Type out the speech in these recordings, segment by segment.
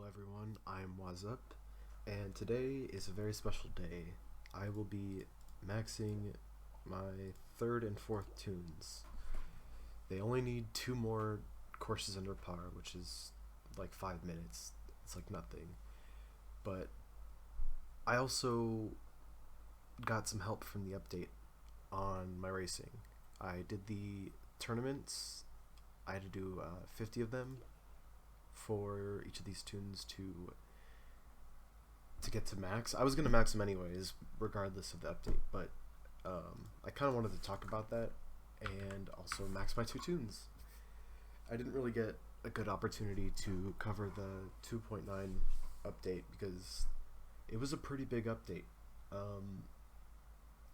everyone, I'm Wazzup, and today is a very special day. I will be maxing my third and fourth tunes. They only need 2 more courses under par, which is like 5 minutes. It's like nothing. But I also got some help from the update on my racing. I did the tournaments. I had to do 50 of them for each of these tunes to get to max. I was gonna max them anyways, regardless of the update, but I kind of wanted to talk about that and also max my 2 tunes. I didn't really get a good opportunity to cover the 2.9 update because it was a pretty big update.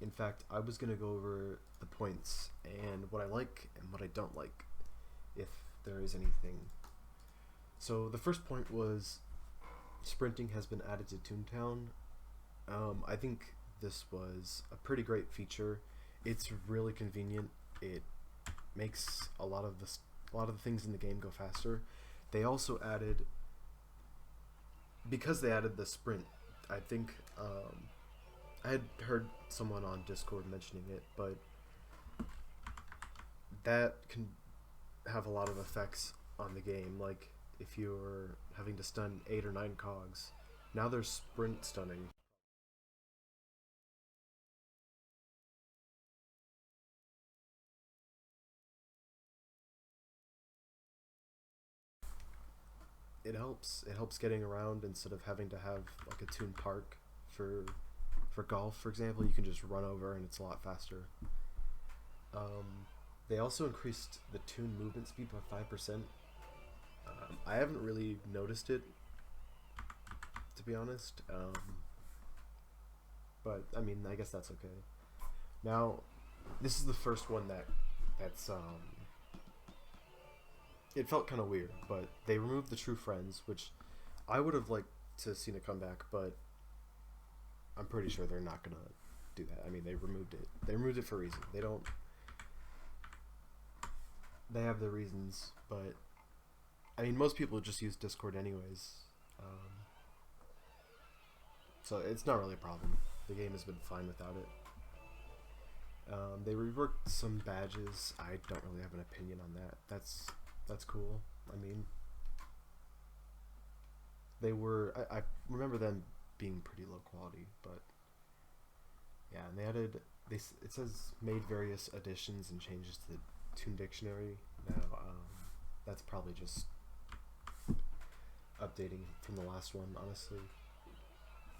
In fact, I was gonna go over the points and what I like and what I don't like, if there is anything. So the first point was sprinting has been added to Toontown. I think this was a pretty great feature. It's really convenient. It makes a lot of the things in the game go faster. They also added, because they added the sprint, I think I had heard someone on Discord mentioning it, but that can have a lot of effects on the game. Like if you're having to stun 8 or 9 cogs, now there's sprint stunning. It helps. It helps getting around instead of having to have like a tune park for golf, for example. You can just run over and it's a lot faster. They also increased the tune movement speed by 5%. I haven't really noticed it, to be honest. But I mean, I guess that's okay. Now, this is the first one that's it felt kind of weird, but they removed the true friends, which I would have liked to seen it come back, but I'm pretty sure they're not gonna do that. I mean, they removed it. They removed it for a reason. They don't. They have their reasons, but I mean, most people just use Discord anyways, so it's not really a problem. The game has been fine without it. They reworked some badges. I don't really have an opinion on that. That's cool. I mean, they were. I remember them being pretty low quality, but yeah. And they added. It says made various additions and changes to the Tune Dictionary. Now, that's probably just updating from the last one, honestly.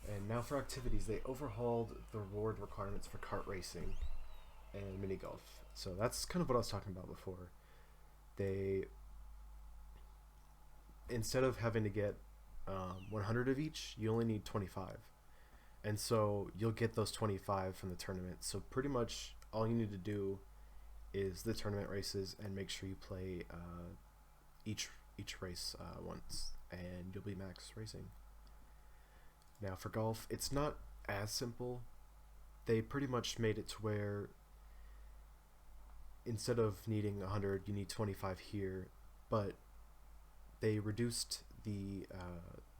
And now for activities, they overhauled the reward requirements for kart racing and mini golf. So that's kind of what I was talking about before. They, instead of having to get 100 of each, you only need 25. And so you'll get those 25 from the tournament. So pretty much all you need to do is the tournament races and make sure you play each race once, and you'll be max racing. Now for golf, it's not as simple. They pretty much made it to where instead of needing 100, you need 25 here, but they reduced the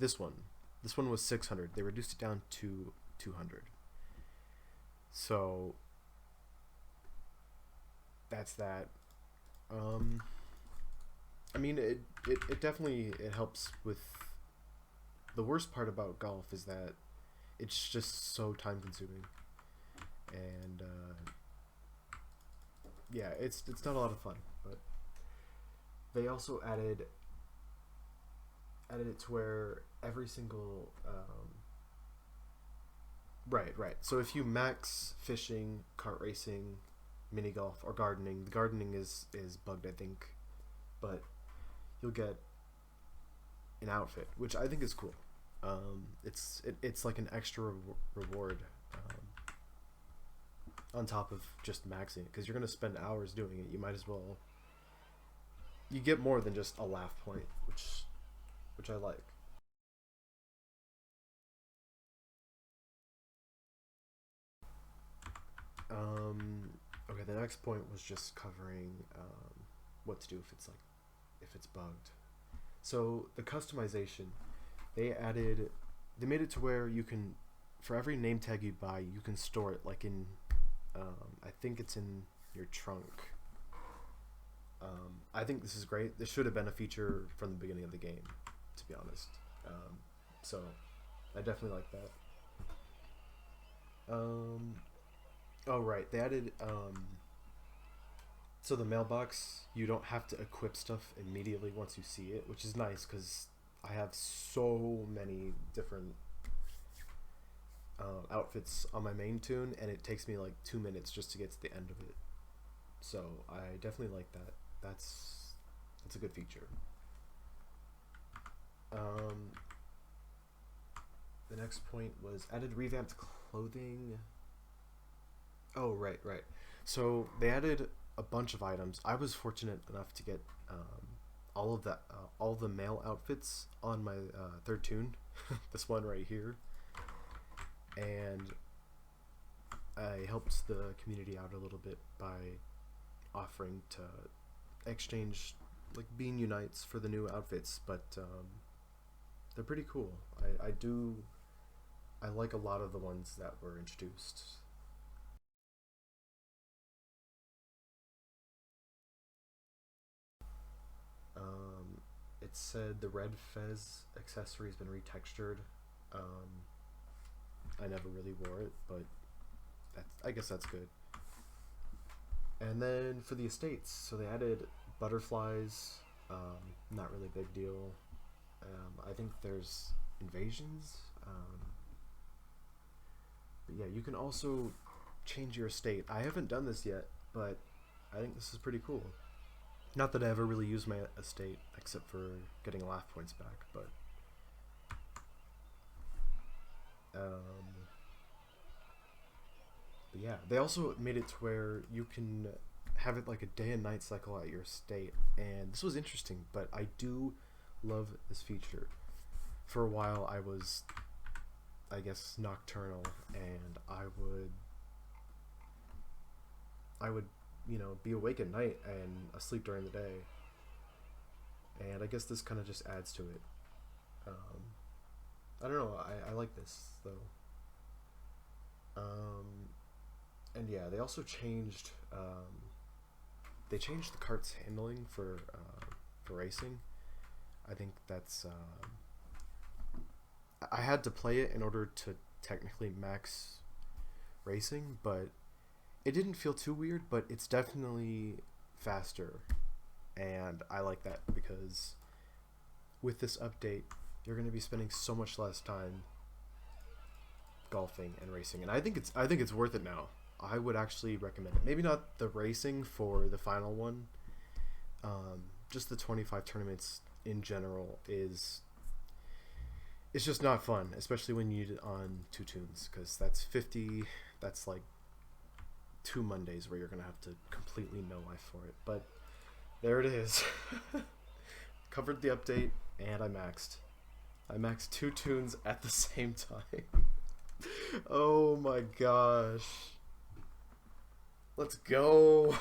this one. This one was 600. They reduced it down to 200. So that's that. I mean, it definitely it helps with. The worst part about golf is that it's just so time consuming, and yeah, it's not a lot of fun. But they also added it to where every single right. So if you max fishing, kart racing, mini golf, or gardening, the gardening is bugged, I think, but you'll get an outfit, which I think is cool. It's like an extra reward on top of just maxing it, because you're gonna spend hours doing it. You might as well. You get more than just a laugh point, which I like. Okay, the next point was just covering what to do if it's bugged. So the customization, They made it to where you can, for every name tag you buy, you can store it like in, I think it's in your trunk. I think this is great. This should have been a feature from the beginning of the game, to be honest. So I definitely like that. Oh right, they added so the mailbox, you don't have to equip stuff immediately once you see it, which is nice because I have so many different outfits on my main tune, and it takes me like 2 minutes just to get to the end of it. So I definitely like that. That's a good feature. Um, the next point was added revamped clothing. Oh right. So they added a bunch of items. I was fortunate enough to get all the male outfits on my third tune, this one right here, and I helped the community out a little bit by offering to exchange like bean unites for the new outfits, but they're pretty cool. I like a lot of the ones that were introduced. Um, it said the red fez accessory has been retextured. Um, I never really wore it, but I guess that's good. And then for the estates, so they added butterflies. Not really a big deal. I think there's invasions. But yeah, you can also change your estate. I haven't done this yet, but I think this is pretty cool. Not that I ever really use my estate except for getting laugh points back, um, but yeah, they also made it to where you can have it like a day and night cycle at your estate, and this was interesting. But I do love this feature. For a while, I was, I guess, nocturnal, and I would, be awake at night and asleep during the day. And I guess this kind of just adds to it. Um, I don't know. I like this though. Um, and yeah, they also changed. They changed the cart's handling for racing. I think that's. I had to play it in order to technically max racing, but it didn't feel too weird. But it's definitely faster, and I like that because with this update, you're going to be spending so much less time golfing and racing, and I think it's worth it now. I would actually recommend it. Maybe not the racing for the final one. Just the 25 tournaments in general is it's just not fun, especially when you do it on two tunes, because that's 50. That's like 2 Mondays where you're gonna have to completely no life for it. But there it is. Covered the update, and I maxed. I maxed two tunes at the same time. Oh my gosh. Let's go.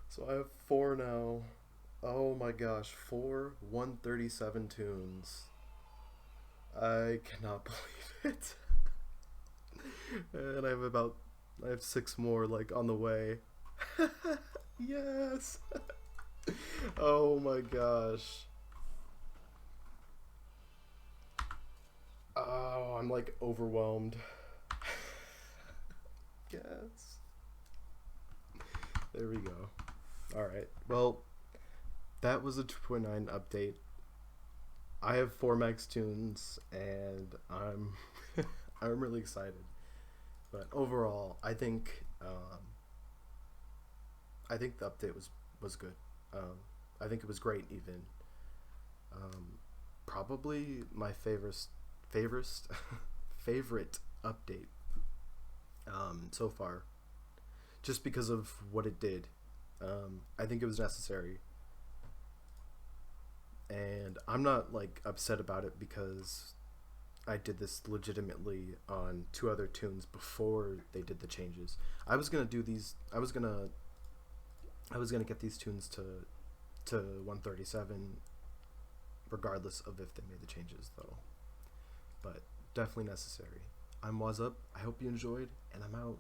So I have four now. Oh my gosh, four 137 tunes. I cannot believe it. And I have six more like on the way. Yes. Oh my gosh. Oh, I'm like overwhelmed. Yes. There we go. All right. Well, that was a 2.9 update. I have four max tunes, and I'm I'm really excited. But overall, I think the update was good. I think it was great. Even um, probably my favorite favorite update so far, just because of what it did. I think it was necessary, and I'm not like upset about it because I did this legitimately on two other tunes before they did the changes. I was gonna do these. I was gonna get these tunes to 137 regardless of if they made the changes, though. But definitely necessary. I'm Wazzup. I hope you enjoyed, and I'm out.